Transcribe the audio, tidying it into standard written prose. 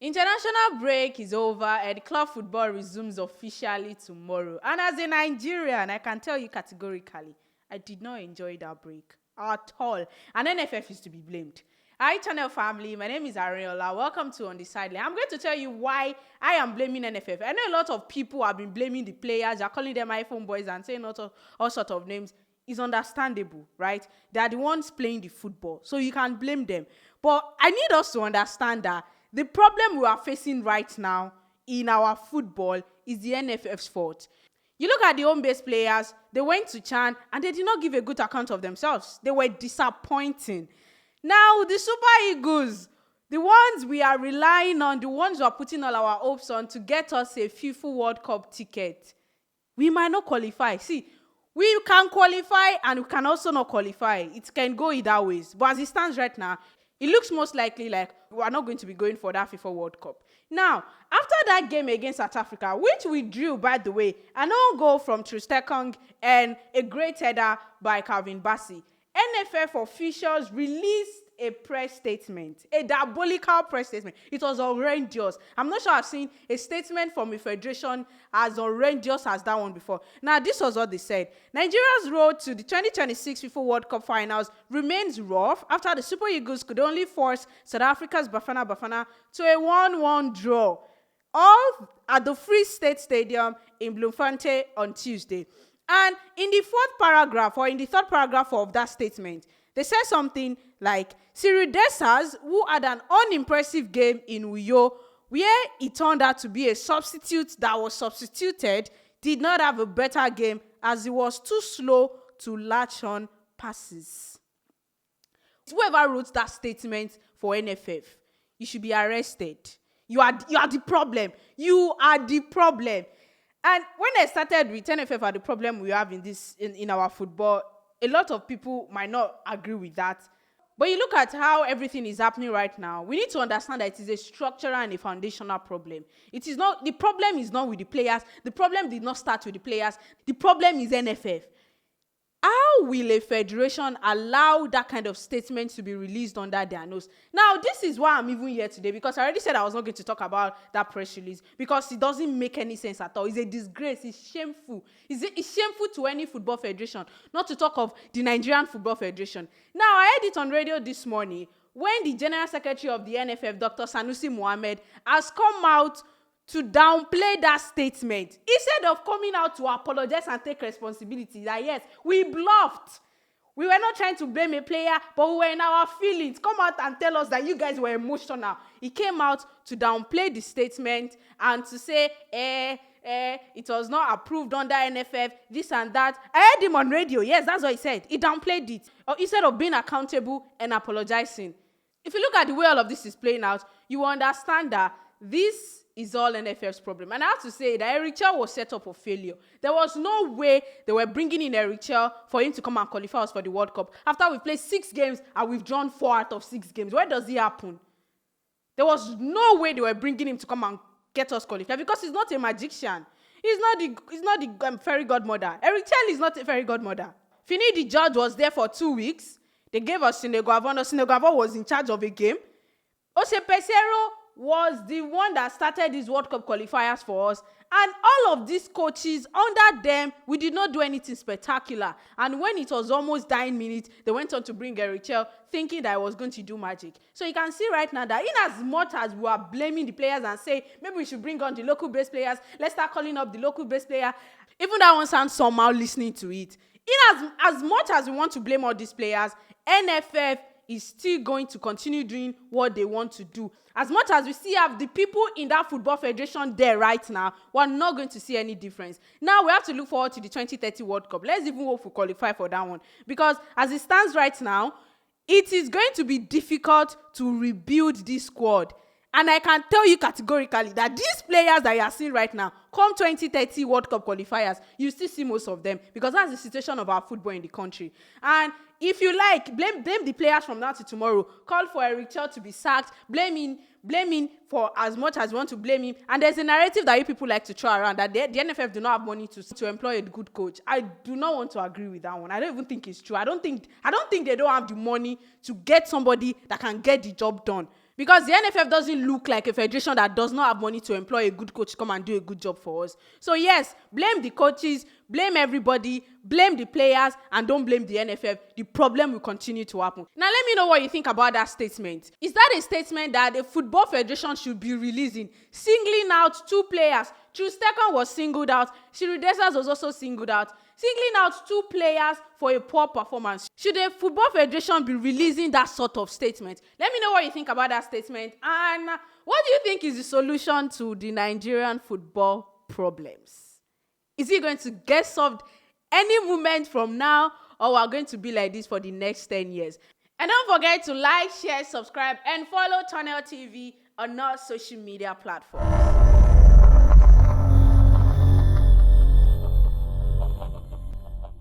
International break is over and club football resumes officially tomorrow. And as a Nigerian, I can tell you categorically, I did not enjoy that break at all. And NFF is to be blamed. Hi, channel family. My name is Ariola. Welcome to On the Sideline. I'm going to tell you why I am blaming NFF. I know a lot of people have been blaming the players. They're calling them iPhone boys and saying all sorts of names. It's understandable, right? They are the ones playing the football, so you can blame them. But I need us to understand that the problem we are facing right now in our football is the NFF's fault. You look at the home-based players, they went to Chan and they did not give a good account of themselves. They were disappointing. Now, the Super Eagles, the ones we are relying on, the ones we are putting all our hopes on to get us a FIFA World Cup ticket, we might not qualify. See, we can qualify and we can also not qualify. It can go either ways. But as it stands right now, it looks most likely like we are not going to be going for that FIFA World Cup. Now, after that game against South Africa, which we drew, by the way, an own goal from Trustekong and a great header by Calvin Bassey, NFF officials released a press statement, a diabolical press statement. It was horrendous. I'm not sure I've seen a statement from a federation as horrendous as that one before. Now, this was what they said. Nigeria's road to the 2026 FIFA World Cup finals remains rough after the Super Eagles could only force South Africa's Bafana to a 1-1 draw, all at the Free State Stadium in Bloemfontein on Tuesday. And in the third paragraph of that statement, they said something like, Cyril Dessers, who had an unimpressive game in Uyo, where it turned out to be a substitute that was substituted, did not have a better game as he was too slow to latch on passes. Whoever wrote that statement for NFF, you should be arrested. You are the problem. You are the problem. And when I started with NFF are the problem we have in our football, a lot of people might not agree with that. But you look at how everything is happening right now, we need to understand that it is a structural and a foundational problem. The problem is not with the players. The problem did not start with the players. The problem is NFF. How will a federation allow that kind of statement to be released under their nose? Now, this is why I'm even here today, because I already said I was not going to talk about that press release, because it doesn't make any sense at all. It's a disgrace. It's shameful. It's shameful to any football federation, not to talk of the Nigerian Football Federation. Now, I heard it on radio this morning when the General Secretary of the NFF, Dr. Sanusi Mohammed, has come out to downplay that statement instead of coming out to apologize and take responsibility that yes, we bluffed. We were not trying to blame a player, but we were in our feelings. Come out and tell us that you guys were emotional. He came out to downplay the statement and to say, it was not approved under NFF, this and that. I heard him on radio. Yes, that's what he said. He downplayed it. Instead of being accountable and apologizing. If you look at the way all of this is playing out, you will understand that this is all NFF's problem. And I have to say that Eric Chell was set up for failure. There was no way they were bringing in Eric Chell for him to come and qualify us for the World Cup. After we played 6 games and we've drawn 4 out of 6 games. Where does it happen? There was no way they were bringing him to come and get us qualified because he's not a magician. He's not the fairy godmother. Eric Chell is not a fairy godmother. Finidi George was there for 2 weeks. They gave us Senegal. Senegal was in charge of a game. Peseiro was the one that started these World Cup qualifiers for us. And all of these coaches, under them, we did not do anything spectacular. And when it was almost 9 minutes, they went on to bring Eric Chell, thinking that I was going to do magic. So you can see right now that in as much as we are blaming the players and say, maybe we should bring on the local-based players, let's start calling up the local-based player, even that one sounds somehow listening to it. In as much as we want to blame all these players, NFF is still going to continue doing what they want to do. As much as we still have the people in that football federation there right now, we're not going to see any difference. Now we have to look forward to the 2030 World Cup. Let's even hope we qualify for that one. Because as it stands right now, it is going to be difficult to rebuild this squad. And I can tell you categorically that these players that you are seeing right now, come 2030 World Cup qualifiers, you still see most of them because that's the situation of our football in the country. And if you like, blame the players from now to tomorrow. Call for Eric Chell to be sacked. Blame him for as much as you want to blame him. And there's a narrative that you people like to throw around that the NFF do not have money to employ a good coach. I do not want to agree with that one. I don't even think it's true. I don't think they don't have the money to get somebody that can get the job done. Because the NFF doesn't look like a federation that does not have money to employ a good coach to come and do a good job for us. So yes, blame the coaches, blame everybody, blame the players, and don't blame the NFF. The problem will continue to happen. Now let me know what you think about that statement. Is that a statement that the football federation should be releasing, singling out 2 players? Trustekon was singled out, Shiri Desas was also singled out, singling out 2 players for a poor performance. Should the Football Federation be releasing that sort of statement? Let me know what you think about that statement. And what do you think is the solution to the Nigerian football problems? Is it going to get solved any moment from now, or we are going to be like this for the next 10 years? And don't forget to like, share, subscribe, and follow Tunnel TV on all social media platforms.